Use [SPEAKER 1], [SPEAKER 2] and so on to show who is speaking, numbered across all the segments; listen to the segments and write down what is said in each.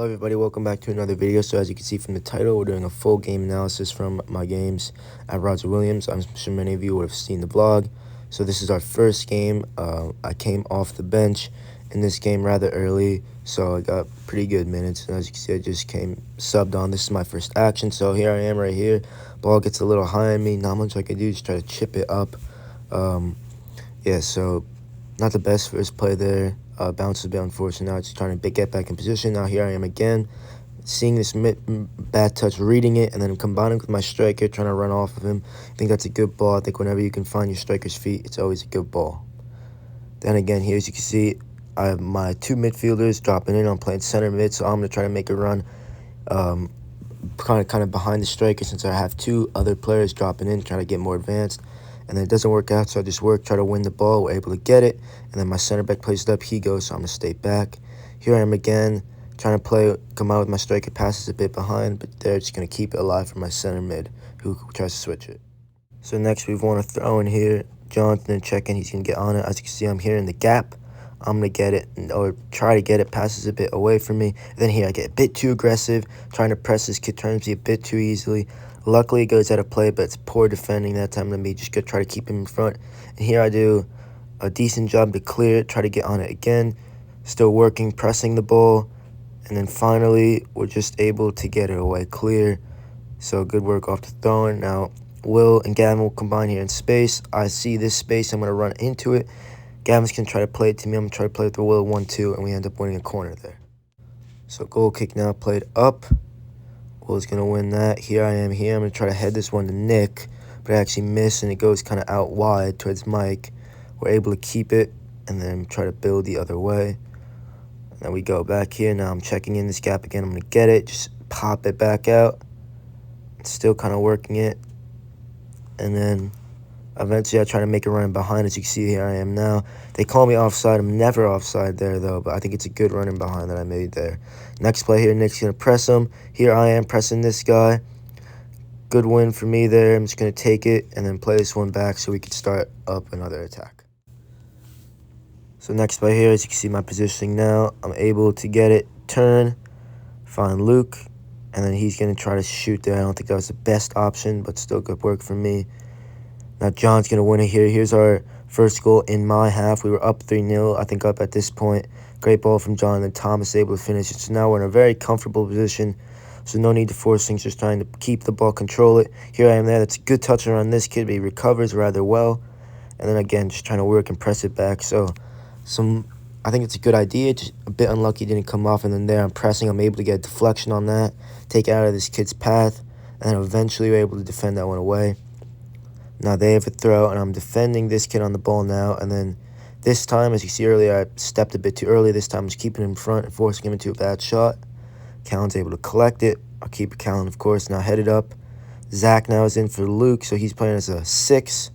[SPEAKER 1] Hello everybody, welcome back to another video. So as you can see from the title, we're doing a full game analysis from my games at Roger Williams. I'm sure many of you would have seen the vlog. So this is our first game. I came off the bench in this game rather early, so I got pretty good minutes. And as you can see, I just came subbed on. This is my first action, so here I am right here. Ball gets a little high on me, not much I can do, just try to chip it up. Yeah, so not the best first play there. Bounces a bit unfortunate. Now just trying to get back in position. Now here I am again, seeing this bad touch, reading it, and then combining with my striker, trying to run off of him. I think that's a good ball. I think whenever you can find your striker's feet, it's always a good ball. Then again, here as you can see, I have my two midfielders dropping in. I'm playing center mid, so I'm going to try to make a run kind of behind the striker, since I have two other players dropping in, trying to get more advanced. And then it doesn't work out, so I just try to win the ball. We're able to get it, and then my center back plays it up. He goes, so I'm going to stay back. Here I am again, trying to come out with my striker, passes a bit behind, but they're just going to keep it alive for my center mid, who tries to switch it. So next we want to throw in here. Jonathan checking, he's going to get on it. As you can see, I'm here in the gap. I'm going to get it, or try to get it, passes a bit away from me. And then here I get a bit too aggressive, trying to press this kid, turns me a bit too easily. Luckily, it goes out of play, but it's poor defending that time. Let me just try to keep him in front. And here I do a decent job to clear it, try to get on it again. Still working, pressing the ball. And then finally, we're just able to get it away clear. So good work off the throwing. Now, Will and Gavin will combine here in space. I see this space. I'm going to run into it. Gavin's going to try to play it to me. I'm going to try to play it with Will 1-2, and we end up winning a corner there. So goal kick now played up. Will's going to win that. Here I am here. I'm going to try to head this one to Nick, but I actually miss, and it goes kind of out wide towards Mike. We're able to keep it and then try to build the other way. And then we go back here. Now I'm checking in this gap again. I'm going to get it. Just pop it back out. Still kind of working it. And then eventually I try to make a run behind. As you can see, here I am now. They call me offside. I'm never offside there, though, but I think it's a good running behind that I made there. Next play here, Nick's going to press him. Here I am pressing this guy. Good win for me there. I'm just going to take it and then play this one back so we can start up another attack. So next play here, as you can see my positioning now, I'm able to get it, turn, find Luke, and then he's going to try to shoot there. I don't think that was the best option, but still good work for me. Now John's going to win it here. Here's our first goal in my half. We were up 3-0, I think, up at this point. Great ball from John, and then Thomas able to finish it. So now we're in a very comfortable position. So no need to force things, just trying to keep the ball, control it. Here I am there. That's a good touch around this kid, but he recovers rather well. And then again, just trying to work and press it back. So I think it's a good idea. Just a bit unlucky, didn't come off. And then there I'm pressing. I'm able to get a deflection on that, take it out of this kid's path. And then eventually we're able to defend that one away. Now they have a throw, and I'm defending this kid on the ball now. And then this time, as you see earlier, I stepped a bit too early. This time I'm just keeping him in front and forcing him into a bad shot. Callan's able to collect it. I'll keep Callan, of course. Now headed up. Zach now is in for Luke, so he's playing as a 6.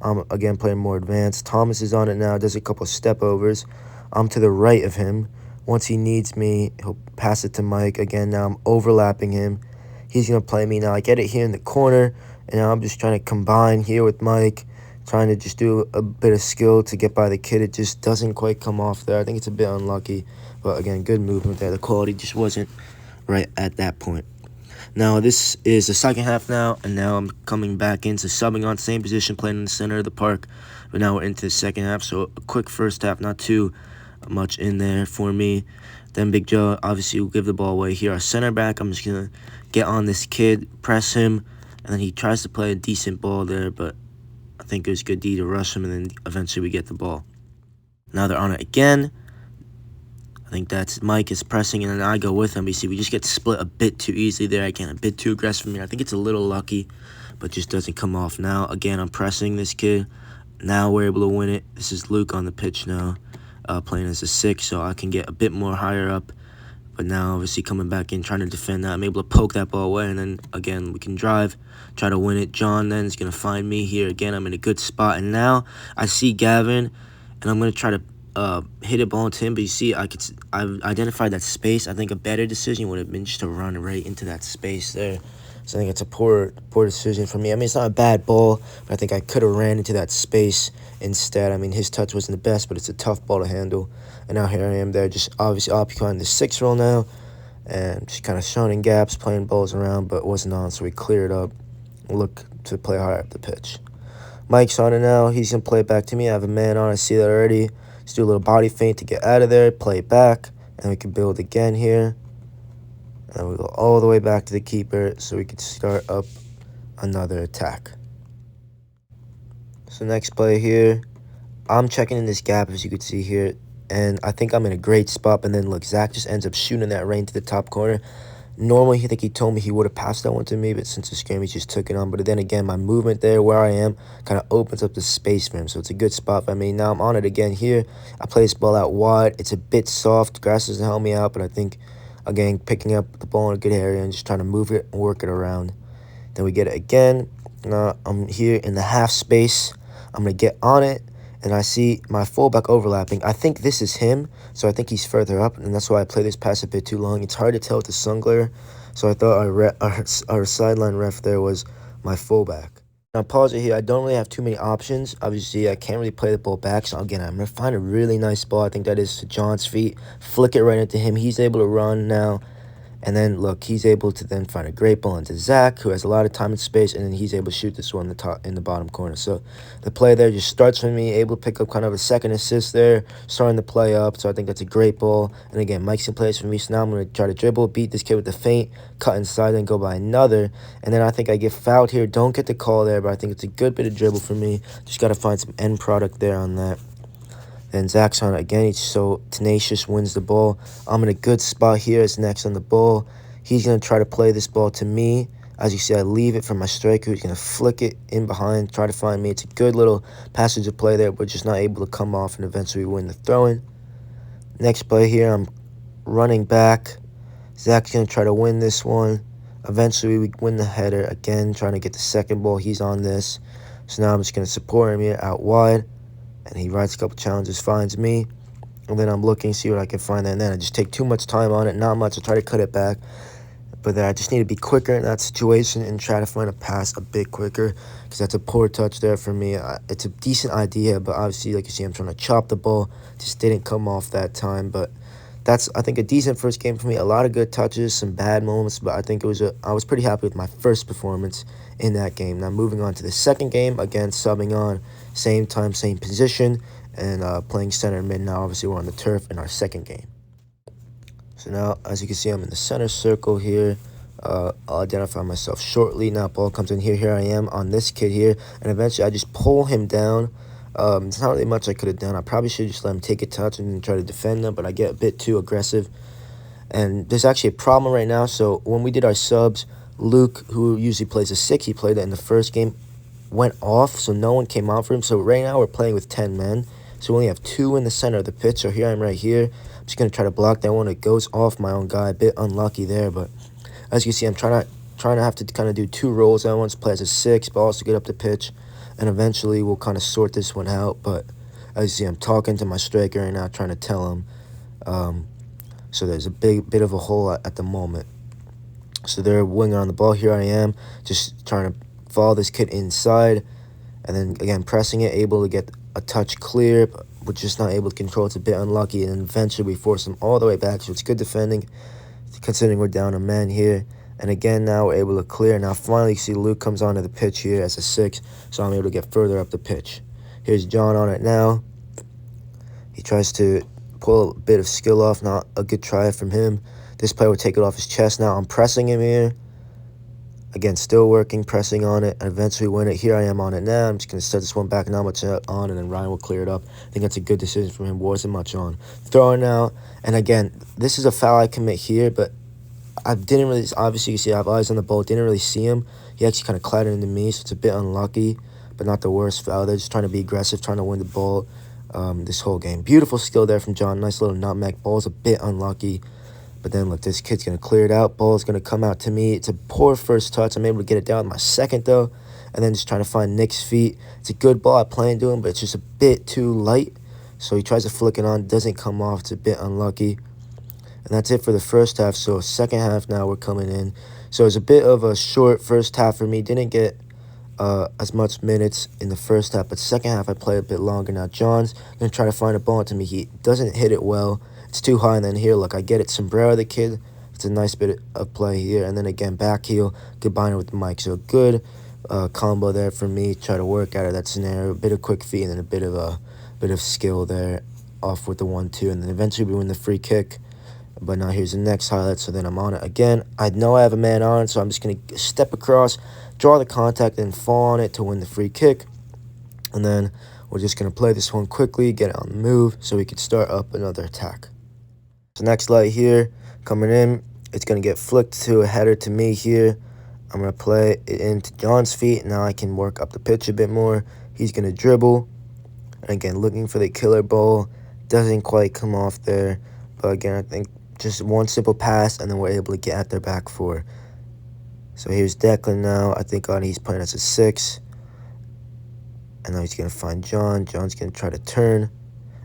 [SPEAKER 1] I'm, again, playing more advanced. Thomas is on it now, does a couple of step overs. I'm to the right of him. Once he needs me, he'll pass it to Mike. Again, now I'm overlapping him. He's going to play me now. I get it here in the corner, and now I'm just trying to combine here with Mike, trying to just do a bit of skill to get by the kid. It just doesn't quite come off there. I think it's a bit unlucky, but again, good movement there. The quality just wasn't right at that point. Now, this is the second half now, and now I'm coming back into subbing on same position, playing in the center of the park. But now we're into the second half, so a quick first half, not too much in there for me. Then Big Joe obviously will give the ball away. Here, our center back, I'm just going to get on this kid, press him, and then he tries to play a decent ball there, but I think it was good D to rush him, and then eventually we get the ball. Now they're on it again. I think that's Mike is pressing, and then I go with him. You see, we just get split a bit too easily there. Again, a bit too aggressive for me. I think it's a little lucky, but just doesn't come off. Now, again, I'm pressing this kid. Now we're able to win it. This is Luke on the pitch now, playing as a 6, so I can get a bit more higher up. But now, obviously, coming back in, trying to defend that. I'm able to poke that ball away, and then, again, we can drive, try to win it. John then is going to find me here. Again, I'm in a good spot. And now I see Gavin, and I'm going to try to hit a ball into him. But you see, I've identified that space. I think a better decision would have been just to run right into that space there. So I think it's a poor decision for me. I mean, it's not a bad ball, but I think I could have ran into that space instead. I mean, his touch wasn't the best, but it's a tough ball to handle. And now here I am there, just obviously occupying the 6 role now. and just kind of showing gaps, playing balls around, but wasn't on, so we cleared up. Look to play higher up the pitch. Mike's on it now. He's going to play it back to me. I have a man on. I see that already. Let's do a little body feint to get out of there, play it back, and we can build again here. And we go all the way back to the keeper so we can start up another attack. So next play here, I'm checking in this gap, as you can see here, and I think I'm in a great spot, and then look, Zach just ends up shooting that right into the top corner. Normally, I think he told me he would have passed that one to me, but since the scrim, he just took it on. But then again, my movement there, where I am, kind of opens up the space for him, so it's a good spot for me. Now I'm on it again here. I play this ball out wide. It's a bit soft. Grass doesn't help me out, but I think, again, picking up the ball in a good area and just trying to move it and work it around. Then we get it again. I'm here in the half space. I'm going to get on it, and I see my fullback overlapping. I think this is him, so I think he's further up, and that's why I play this pass a bit too long. It's hard to tell with the sun glare, so I thought our sideline ref there was my fullback. Now, pause it here. I don't really have too many options. Obviously, I can't really play the ball back, so again, I'm going to find a really nice ball. I think that is to John's feet. Flick it right into him. He's able to run now. And then, look, he's able to then find a great ball into Zach, who has a lot of time and space, and then he's able to shoot this one in the bottom corner. So the play there just starts for me, able to pick up kind of a second assist there, starting the play up. So I think that's a great ball. And again, Mike's in place for me, so now I'm going to try to dribble, beat this kid with the feint, cut inside, and go by another. And then I think I get fouled here. Don't get the call there, but I think it's a good bit of dribble for me. Just got to find some end product there on that. Then Zach's on it again. He's so tenacious, wins the ball. I'm in a good spot here. It's next on the ball. He's going to try to play this ball to me. As you see, I leave it for my striker. He's going to flick it in behind, try to find me. It's a good little passage of play there, but just not able to come off and eventually win the throw-in. Next play here, I'm running back. Zach's going to try to win this one. Eventually, we win the header. Again, trying to get the second ball. He's on this. So now I'm just going to support him here out wide. And he writes a couple challenges, finds me. And then I'm looking, see what I can find there. And then I just take too much time on it. Not much. I try to cut it back. But then I just need to be quicker in that situation and try to find a pass a bit quicker. Because that's a poor touch there for me. It's a decent idea. But obviously, like you see, I'm trying to chop the ball. Just didn't come off that time. But that's, I think, a decent first game for me. A lot of good touches, some bad moments. But I think I was pretty happy with my first performance in that game. Now moving on to the second game. Again, subbing on. Same time, same position, and playing center mid. Now, obviously, we're on the turf in our second game. So now, as you can see, I'm in the center circle here. I'll identify myself shortly. Now, ball comes in here. Here I am on this kid here, and eventually I just pull him down. There's not really much I could have done. I probably should just let him take a touch and then try to defend him, but I get a bit too aggressive. And there's actually a problem right now. So when we did our subs, Luke, who usually plays a 6, he played that in the first game, went off, so no one came out for him. So right now we're playing with 10 men. So we only have 2 in the center of the pitch. So here I am right here. I'm just going to try to block that one. It goes off my own guy. A bit unlucky there, but as you can see, I'm trying to have to kind of do 2 roles at once. Play as a 6, but also get up the pitch. And eventually we'll kind of sort this one out. But as you see, I'm talking to my striker right now, trying to tell him. So there's a bit of a hole at the moment. So they're winger on the ball. Here I am, just trying to follow this kid inside, and then again pressing it, able to get a touch clear, but just not able to control. It's a bit unlucky, and eventually we force him all the way back. So it's good defending, considering we're down a man here. And again, now we're able to clear. Now finally, you see Luke comes onto the pitch here as a 6, so I'm able to get further up the pitch. Here's John on it now. He tries to pull a bit of skill off. Not a good try from him. This player will take it off his chest. Now I'm pressing him here. Again, still working, pressing on it, and eventually win it. Here I am on it now. I'm just going to set this one back, not much on, and then Ryan will clear it up. I think that's a good decision from him. Wasn't much on. Throwing out, and again, this is a foul I commit here, but I didn't really, obviously you see I have eyes on the ball, didn't really see him. He actually kind of clattered into me, so it's a bit unlucky, but not the worst foul. They're just trying to be aggressive, trying to win the ball this whole game. Beautiful skill there from John. Nice little nutmeg. Ball's a bit unlucky. But then, look, this kid's going to clear it out. Ball's going to come out to me. It's a poor first touch. I'm able to get it down with my second, though. And then just trying to find Nick's feet. It's a good ball I plan to him, but it's just a bit too light. So he tries to flick it on. Doesn't come off. It's a bit unlucky. And that's it for the first half. So second half now we're coming in. So it's a bit of a short first half for me. Didn't get as much minutes in the first half. But second half I play a bit longer. Now John's going to try to find a ball to me. He doesn't hit it well. It's too high, and then here, look, I get it. Sombrero, the kid, It's a nice bit of play here. And then again, back heel, combine it with the mic. So good combo there for me. Try to work out of that scenario. A bit of quick feet and then a bit of skill there off with the 1-2. And then eventually we win the free kick. But now here's the next highlight. So then I'm on it again. I know I have a man on it, so I'm just going to step across, draw the contact, and fall on it to win the free kick. And then we're just going to play this one quickly, get it on the move, so we can start up another attack. So next light here, coming in, it's going to get flicked to a header to me here. I'm going to play it into John's feet. Now I can work up the pitch a bit more. He's going to dribble. And again, looking for the killer ball. Doesn't quite come off there. But again, I think just one simple pass, and then we're able to get at their back four. So here's Declan now. I think he's playing as a 6. And now he's going to find John. John's going to try to turn.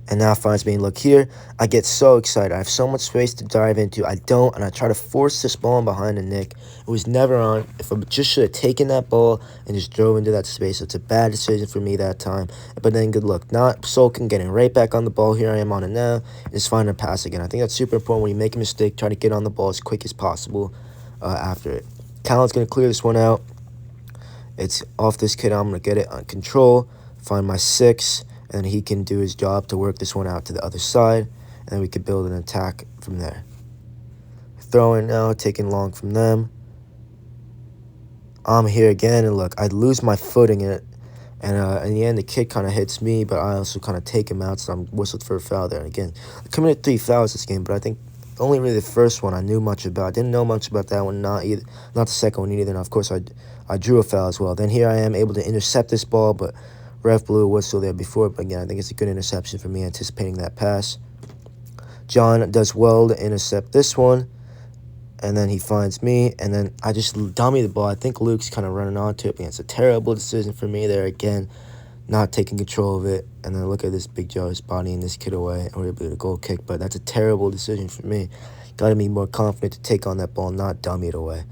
[SPEAKER 1] And now finds me. Look here. I get so excited. I have so much space to dive into. I don't. And I try to force this ball in behind the Nick. It was never on. If I just should have taken that ball and just drove into that space. So it's a bad decision for me that time. But then good luck. Not sulking. Getting right back on the ball. Here I am on it now. And just finding a pass again. I think that's super important when you make a mistake. Try to get on the ball as quick as possible after it. Callan's going to clear this one out. It's off this kid. I'm going to get it on control. Find my 6. And he can do his job to work this one out to the other side. And then we could build an attack from there. Throwing now, taking long from them. I'm here again, and look, I lose my footing in it. And in the end, the kid kind of hits me, but I also kind of take him out, so I'm whistled for a foul there. And again, I committed 3 fouls this game, but I think only really the first one I knew much about. I didn't know much about that one, not the second one either. And of course, I drew a foul as well. Then here I am able to intercept this ball, but ref blew a whistle there before. But again, I think it's a good interception for me, anticipating that pass. John does well to intercept this one. And then he finds me, and then I just dummy the ball. I think Luke's kind of running onto it. It's a terrible decision for me there again, not taking control of it. And then look at this Big Joe's bodying this kid away, and we're able to get a goal kick. But that's a terrible decision for me. Got to be more confident to take on that ball, not dummy it away.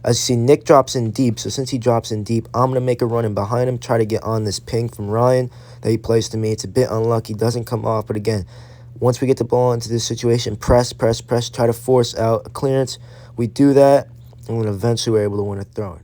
[SPEAKER 1] As you see, Nick drops in deep. So since he drops in deep, I'm going to make a run in behind him, try to get on this ping from Ryan that he plays to me. It's a bit unlucky, doesn't come off. But again, once we get the ball into this situation, press, try to force out a clearance. We do that, and then eventually we're able to win a throw-in.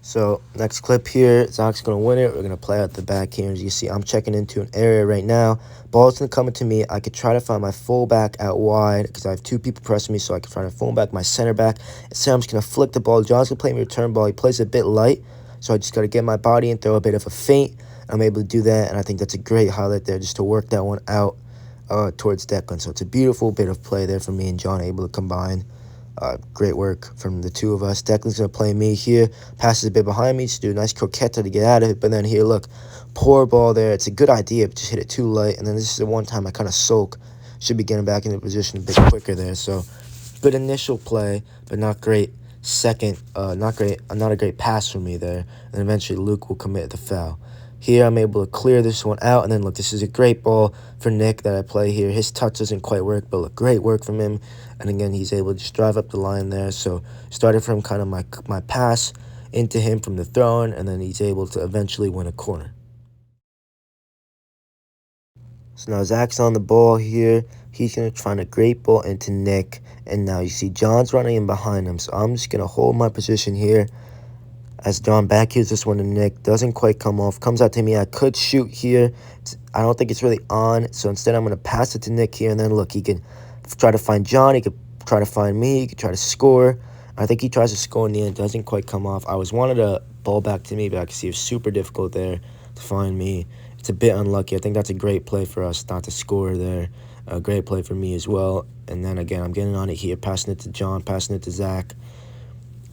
[SPEAKER 1] So next clip here, Zach's going to win it. We're going to play out the back here. As you see, I'm checking into an area right now. Ball's going to come to me. I could try to find my fullback out wide because I have 2 people pressing me, so I can find a fullback, my center back. Instead, I'm just going to flick the ball. John's going to play me a return ball. He plays a bit light, so I just got to get my body and throw a bit of a feint. I'm able to do that, and I think that's a great highlight there just to work that one out towards Declan. So it's a beautiful bit of play there for me and John, able to combine. Great work from the 2 of us. Declan's going to play me here. Passes a bit behind me. Just do a nice croqueta to get out of it. But then here, look. Poor ball there. It's a good idea, but just hit it too late. And then this is the one time I kind of sulk. Should be getting back into position a bit quicker there. So, good initial play, but not great. Second, not a great pass for me there. And eventually Luke will commit the foul. Here I'm able to clear this one out. And then, look, this is a great ball for Nick that I play here. His touch doesn't quite work, but look, great work from him. And again, he's able to just drive up the line there. So started from kind of my pass into him from the throw-in, and then he's able to eventually win a corner. So now Zach's on the ball here. He's going to find a great ball into Nick. And now you see John's running in behind him. So I'm just going to hold my position here. As John backheels this one to Nick. Doesn't quite come off. Comes out to me. I could shoot here. I don't think it's really on. So instead, I'm going to pass it to Nick here. And then, look, he can try to find John. He could try to find me. He could try to score. I think he tries to score in the end. Doesn't quite come off. I wanted a ball back to me, but I can see it's super difficult there to find me. It's a bit unlucky. I think that's a great play for us not to score there. A great play for me as well. And then, again, I'm getting on it here. Passing it to John. Passing it to Zach.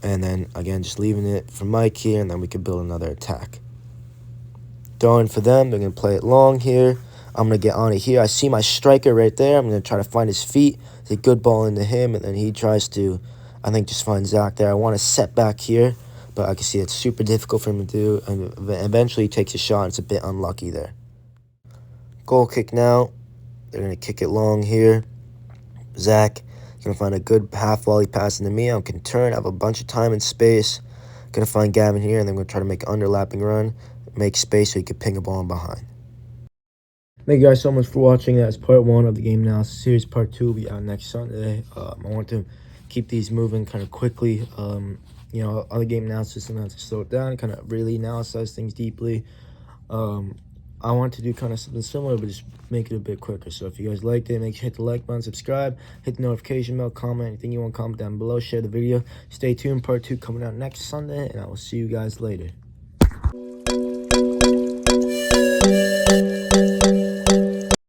[SPEAKER 1] And then, again, just leaving it for Mike here, and then we can build another attack. Throwing for them. They're going to play it long here. I'm going to get on it here. I see my striker right there. I'm going to try to find his feet. It's a good ball into him, and then he tries to, I think, just find Zach there. I want to set back here, but I can see it's super difficult for him to do, and eventually he takes a shot, and it's a bit unlucky there. Goal kick now. They're going to kick it long here. Zach going to find a good half volley pass into me. I can turn. I have a bunch of time and space. Going to find Gavin here, and then I'm going to try to make an underlapping run. Make space so he can ping a ball in behind. Thank you guys so much for watching. That's part 1 of the game analysis series. Part 2 will be out next Sunday. I want to keep these moving kind of quickly. You know, other game analysis sometimes to slow it down, kind of really analyze things deeply. I want to do kind of something similar, but just make it a bit quicker. So if you guys liked it, make sure to hit the like button, subscribe, hit the notification bell, comment anything you want, comment down below, share the video. Stay tuned, part 2 coming out next Sunday, and I will see you guys later.